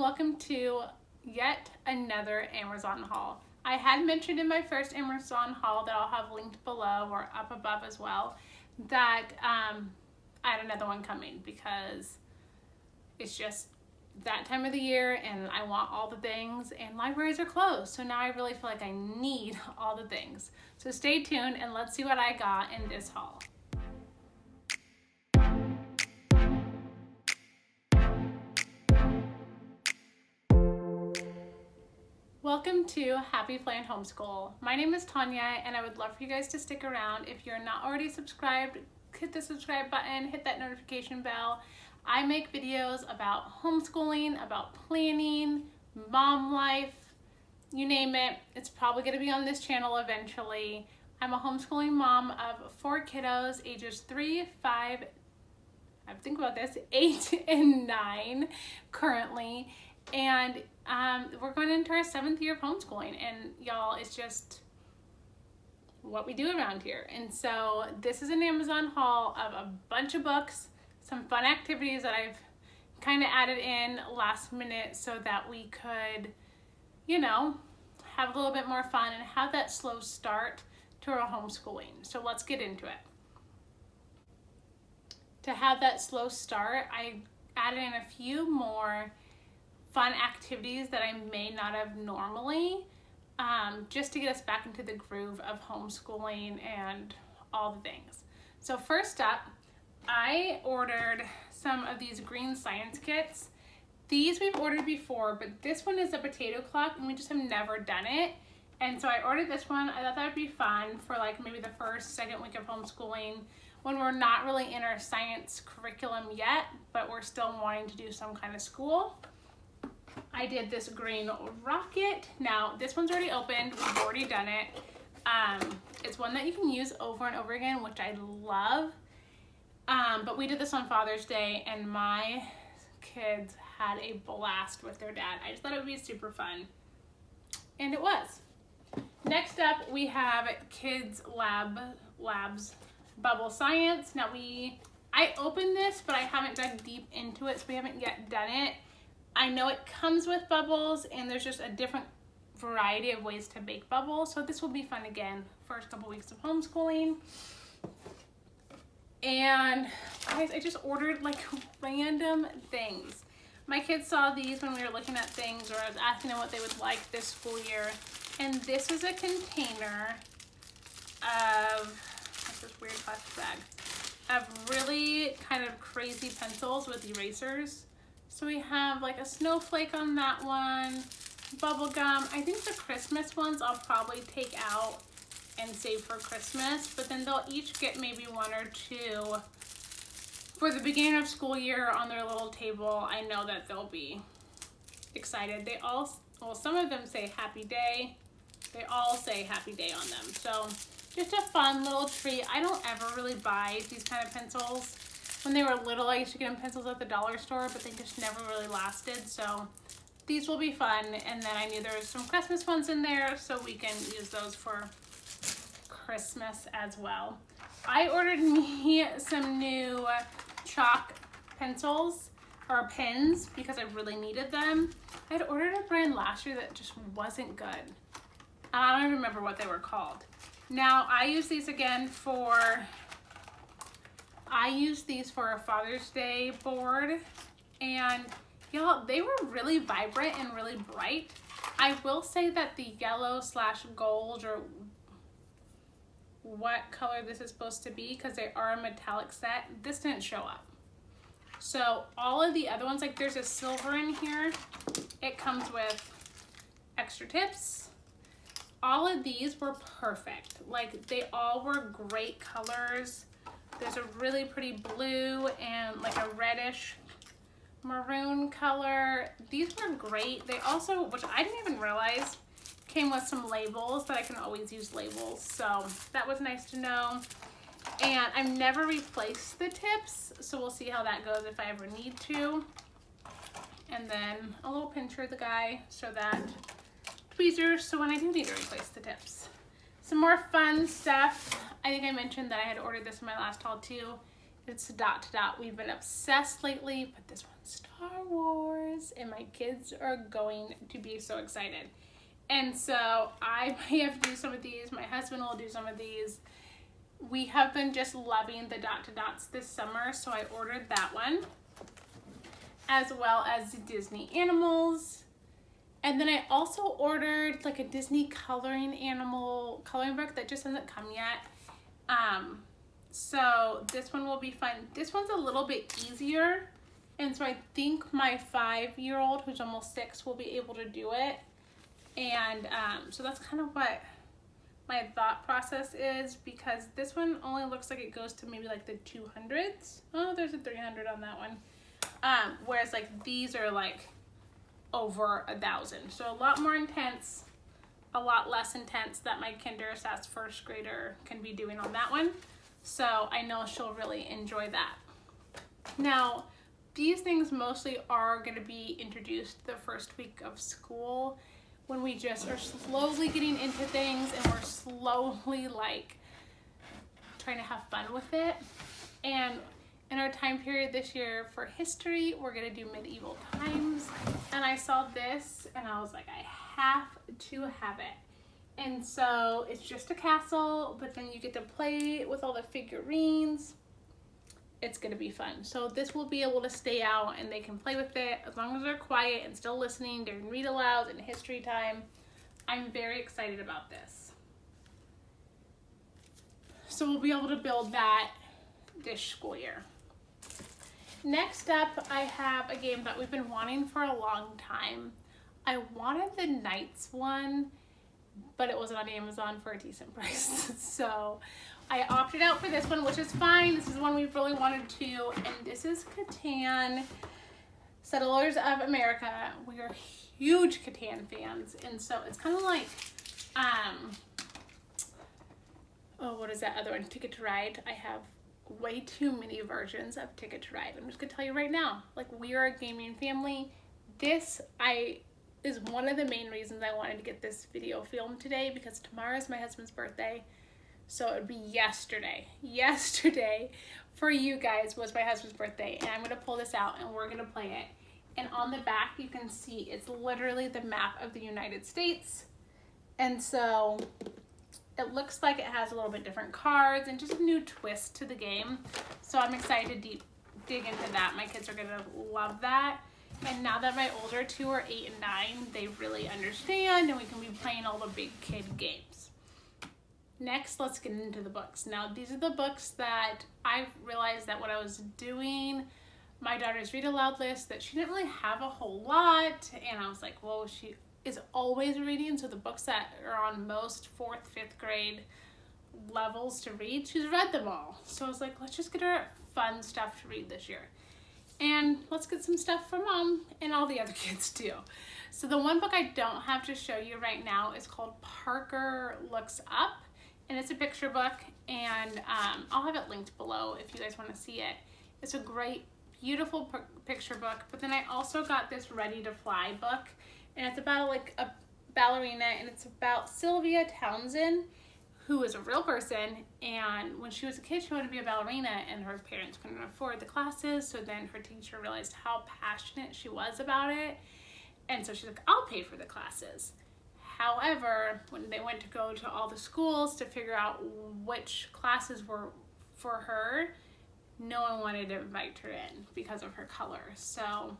welcome to yet another Amazon haul. I had mentioned in my first Amazon haul that I'll have linked below or up above as well that I had another one coming because it's just that time of the year and I want all the things, and libraries are closed, so now I really feel like I need all the things. So stay tuned and let's see what I got in this haul. Welcome to Happy Planned Homeschool. My name is Tanya and I would love for you guys to stick around. If you're not already subscribed, hit the subscribe button, hit that notification bell. I make videos about homeschooling, about planning, mom life, you name it. It's probably going to be on this channel eventually. I'm a homeschooling mom of 4 kiddos, ages 3, 5, I think about this, 8 and 9 currently. And we're going into our 7th year of homeschooling, and y'all, it's just what we do around here. And so this is an Amazon haul of a bunch of books, some fun activities that I've kind of added in last minute so that we could, you know, have a little bit more fun and have that slow start to our homeschooling. So let's get into it. To have that slow start, I added in a few more fun activities that I may not have normally, just to get us back into the groove of homeschooling and all the things. So first up, I ordered some of these green science kits. These we've ordered before, but this one is a potato clock and we just have never done it. And so I ordered this one. I thought that would be fun for like maybe the first, second week of homeschooling when we're not really in our science curriculum yet, but we're still wanting to do some kind of school. I did this green rocket. Now, this one's already opened. We've already done it. It's one that you can use over and over again, which I love. But we did this on Father's Day, and my kids had a blast with their dad. I just thought it would be super fun. And it was. Next up, we have Kids Labs Bubble Science. Now, I opened this, but I haven't dug deep into it, so we haven't yet done it. I know it comes with bubbles, and there's just a different variety of ways to make bubbles, so this will be fun again, first couple weeks of homeschooling. And guys, I just ordered like random things. My kids saw these when we were looking at things, or I was asking them what they would like this school year, and this is a container of, what's this weird plastic bag, of really kind of crazy pencils with erasers. So we have like a snowflake on that one, bubble gum. I think the Christmas ones I'll probably take out and save for Christmas, but then they'll each get maybe 1 or 2 for the beginning of school year on their little table. I know that they'll be excited. They all, well, some of them say happy day. They all say happy day on them. So just a fun little treat. I don't ever really buy these kind of pencils. When they were little, I used to get them pencils at the dollar store, but they just never really lasted. So these will be fun. And then I knew there was some Christmas ones in there, so we can use those for Christmas as well. I ordered me some new chalk pencils or pens because I really needed them. I had ordered a brand last year that just wasn't good. I don't even remember what they were called. Now I use these again for a Father's Day board, and y'all, they were really vibrant and really bright. I will say that the yellow / gold, or what color this is supposed to be, because they are a metallic set, this didn't show up. So all of the other ones, like there's a silver in here, it comes with extra tips. All of these were perfect. Like they all were great colors. There's a really pretty blue and like a reddish maroon color. These were great. They also, which I didn't even realize, came with some labels that I can always use labels. So that was nice to know. And I've never replaced the tips, so we'll see how that goes if I ever need to. And then a little pincher of the guy, so that tweezers, so when I do need to replace the tips. Some more fun stuff. I think I mentioned that I had ordered this in my last haul too. It's dot to dot. We've been obsessed lately, but this one's Star Wars, and my kids are going to be so excited. And so I may have to do some of these. My husband will do some of these. We have been just loving the dot to dots this summer, so I ordered that one, as well as the Disney animals. And then I also ordered like a Disney coloring book that just hasn't come yet. So this one will be fun. This one's a little bit easier, and so I think my 5-year-old, who's almost 6, will be able to do it. And so that's kind of what my thought process is, because this one only looks like it goes to maybe like the 200s. Oh, there's a 300 on that one. Whereas like these are like over 1,000. So a lot more intense, a lot less intense that my Kinder/SAS first grader can be doing on that one. So I know she'll really enjoy that. Now, these things mostly are going to be introduced the first week of school, when we just are slowly getting into things and we're slowly like trying to have fun with it. And in our time period this year for history, we're gonna do medieval times. And I saw this and I was like, I have to have it. And so it's just a castle, but then you get to play with all the figurines. It's gonna be fun. So this will be able to stay out and they can play with it as long as they're quiet and still listening during read alouds and history time. I'm very excited about this. So we'll be able to build that this school year. Next up, I have a game that we've been wanting for a long time. I wanted the Knights one, but it wasn't on Amazon for a decent price. So I opted out for this one, which is fine. This is one we've really wanted to, and this is Catan, Settlers of America. We are huge Catan fans, and so it's kind of like, oh, what is that other one? Ticket to Ride. I have way too many versions of Ticket to Ride. I'm just gonna tell you right now, like, we are a gaming family. This is one of the main reasons I wanted to get this video filmed today, because tomorrow is my husband's birthday. So it would be yesterday. Yesterday for you guys was my husband's birthday, and I'm gonna pull this out and we're gonna play it. And on the back you can see it's literally the map of the United States. And so it looks like it has a little bit different cards and just a new twist to the game. So I'm excited to dig into that. My kids are gonna love that. And now that my older two are 8 and 9, they really understand, and we can be playing all the big kid games. Next, let's get into the books. Now, these are the books that I realized that when I was doing my daughter's read aloud list, that she didn't really have a whole lot. And I was like, well, she is always reading. So the books that are on most 4th, 5th grade levels to read, she's read them all. So I was like, let's just get her fun stuff to read this year. And let's get some stuff for Mom and all the other kids too. So the one book I don't have to show you right now is called Parker Looks Up. And it's a picture book, and I'll have it linked below if you guys want to see it. It's a great, beautiful picture book. But then I also got this Ready to Fly book, and it's about like a ballerina, and it's about Sylvia Townsend, who is a real person. And when she was a kid, she wanted to be a ballerina, and her parents couldn't afford the classes. So then her teacher realized how passionate she was about it, and so she's like, I'll pay for the classes. However, when they went to go to all the schools to figure out which classes were for her, no one wanted to invite her in because of her color. So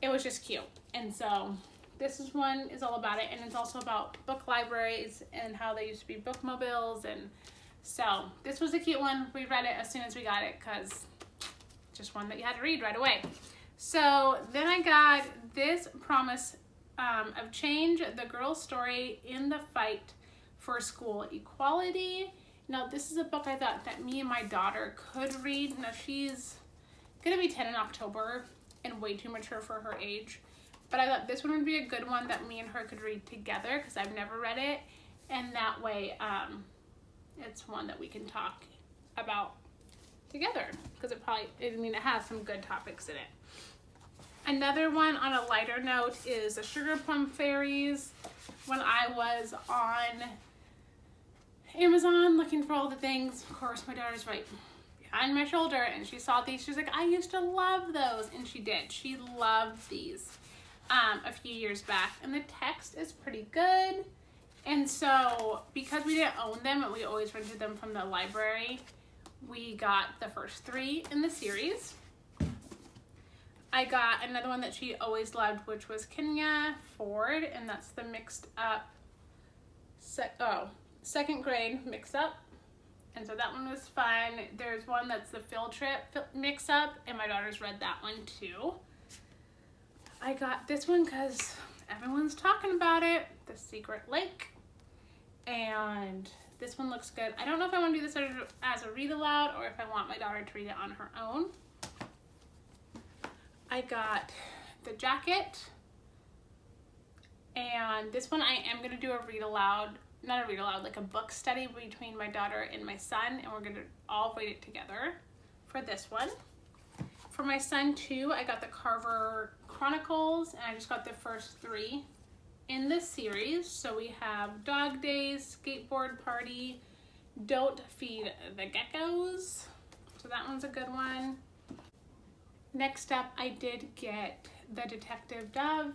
it was just cute. And so this one is all about it. And it's also about book libraries and how they used to be bookmobiles. And so this was a cute one. We read it as soon as we got it, because just one that you had to read right away. So then I got this Promise of Change, the girl's story in the fight for school equality. Now, this is a book I thought that me and my daughter could read. Now, she's gonna be 10 in October and way too mature for her age, but I thought this one would be a good one that me and her could read together, because I've never read it, and that way it's one that we can talk about together, because it has some good topics in it. Another one on a lighter note is the Sugar Plum Fairies. When I was on Amazon looking for all the things, of course my daughter's right behind my shoulder, and she saw these. She's like, I used to love those. And she did. She loved these a few years back. And the text is pretty good. And so because we didn't own them and we always rented them from the library, we got the first 3 in the series. I got another one that she always loved, which was Kenya Ford, and that's the mixed up, second grade mix up. And so that one was fun. There's one that's the field trip mix up, and my daughter's read that one too. I got this one because everyone's talking about it, The Secret Lake. And this one looks good. I don't know if I want to do this as a read aloud or if I want my daughter to read it on her own. I got the jacket, and this one I am going to do a read aloud, not a read aloud, like a book study between my daughter and my son, and we're going to all read it together for this one. For my son too, I got the Carver Chronicles, and I just got the first 3 in this series. So we have Dog Days, Skateboard Party, Don't Feed the Geckos. So that one's a good one. Next up, I did get the Detective Dove.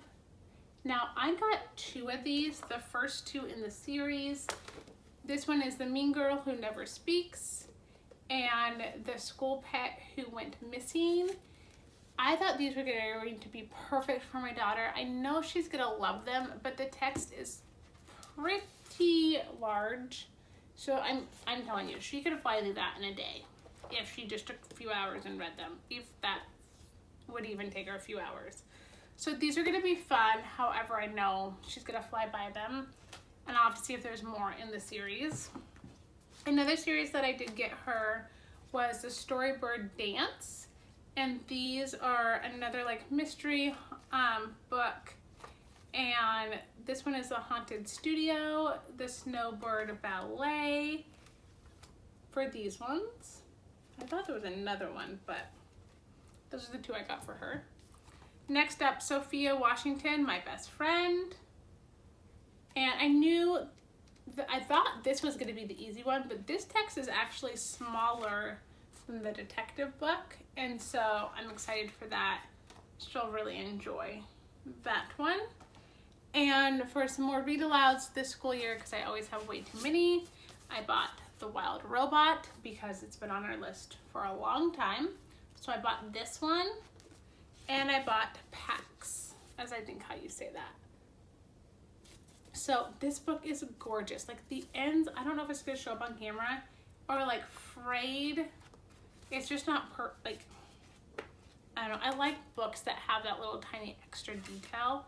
Now, I got 2 of these, the first 2 in the series. This one is The Mean Girl Who Never Speaks and The School Pet Who Went Missing. I thought these were going to be perfect for my daughter. I know she's gonna love them, but the text is pretty large. So I'm telling you, she could fly through that in a day if she just took a few hours and read them, if that would even take her a few hours. So these are gonna be fun. However, I know she's gonna fly by them, and I'll have to see if there's more in the series. Another series that I did get her was the Storybird Dance, and these are another like mystery book. And this one is The Haunted Studio, The Snowbird Ballet. For these ones, I thought there was another one, but those are the 2 I got for her. Next up, Sophia Washington, My Best Friend. And I thought this was gonna be the easy one, but this text is actually smaller than the detective book. And so I'm excited for that. She'll really enjoy that one. And for some more read alouds this school year, because I always have way too many, I bought The Wild Robot because it's been on our list for a long time. So I bought this one, and I bought Pax, as I think how you say that. So this book is gorgeous. Like the ends, I don't know if it's gonna show up on camera, or like frayed. It's just not like, I don't know. I like books that have that little tiny extra detail.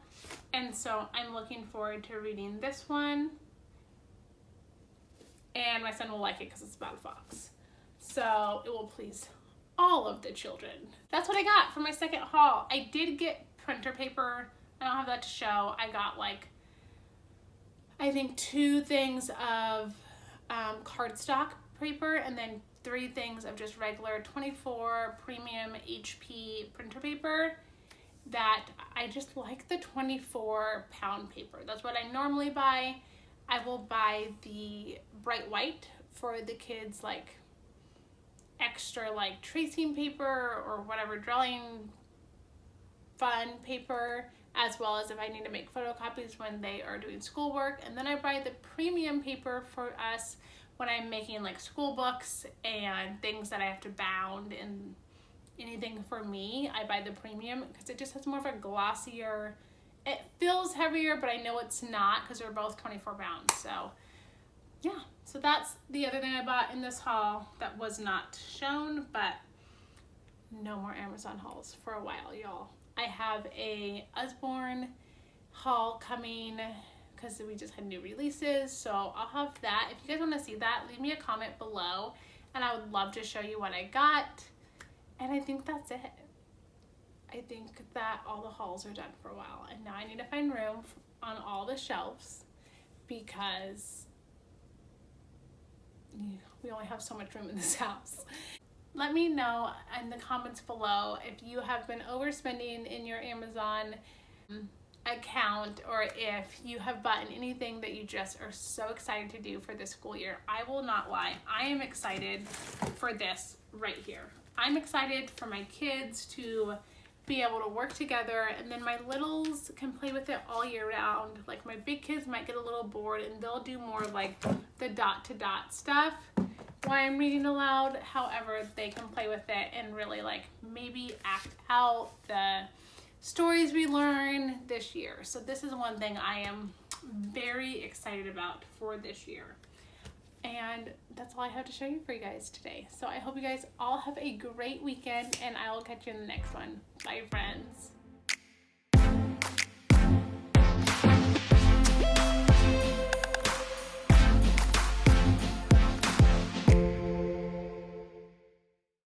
And so I'm looking forward to reading this one. And my son will like it because it's about a fox. So it will please all of the children. That's what I got for my second haul. I did get printer paper. I don't have that to show. I got like, I think 2 things of cardstock paper, and then 3 things of just regular 24 premium HP printer paper. That I just like the 24 pound paper. That's what I normally buy. I will buy the bright white for the kids, like extra like tracing paper or whatever drawing fun paper, as well as if I need to make photocopies when they are doing schoolwork. And then I buy the premium paper for us when I'm making like school books and things that I have to bound and anything for me. I buy the premium because it just has more of a glossier, it feels heavier, but I know it's not because they're both 24 pounds. So yeah, so that's the other thing I bought in this haul that was not shown, but no more Amazon hauls for a while, y'all. I have a Usborne haul coming because we just had new releases, so I'll have that. If you guys want to see that, leave me a comment below, and I would love to show you what I got. And I think that's it. I think that all the hauls are done for a while, and now I need to find room on all the shelves because we only have so much room in this house. Let me know in the comments below if you have been overspending in your Amazon account, or if you have bought anything that you just are so excited to do for this school year. I will not lie, I am excited for this right here. I'm excited for my kids to be able to work together, and then my littles can play with it all year round. Like my big kids might get a little bored and they'll do more like the dot to dot stuff while I'm reading aloud. However, they can play with it and really like maybe act out the stories we learn this year. So this is one thing I am very excited about for this year. And that's all I have to show you for you guys today. So I hope you guys all have a great weekend, and I will catch you in the next one. Bye, friends.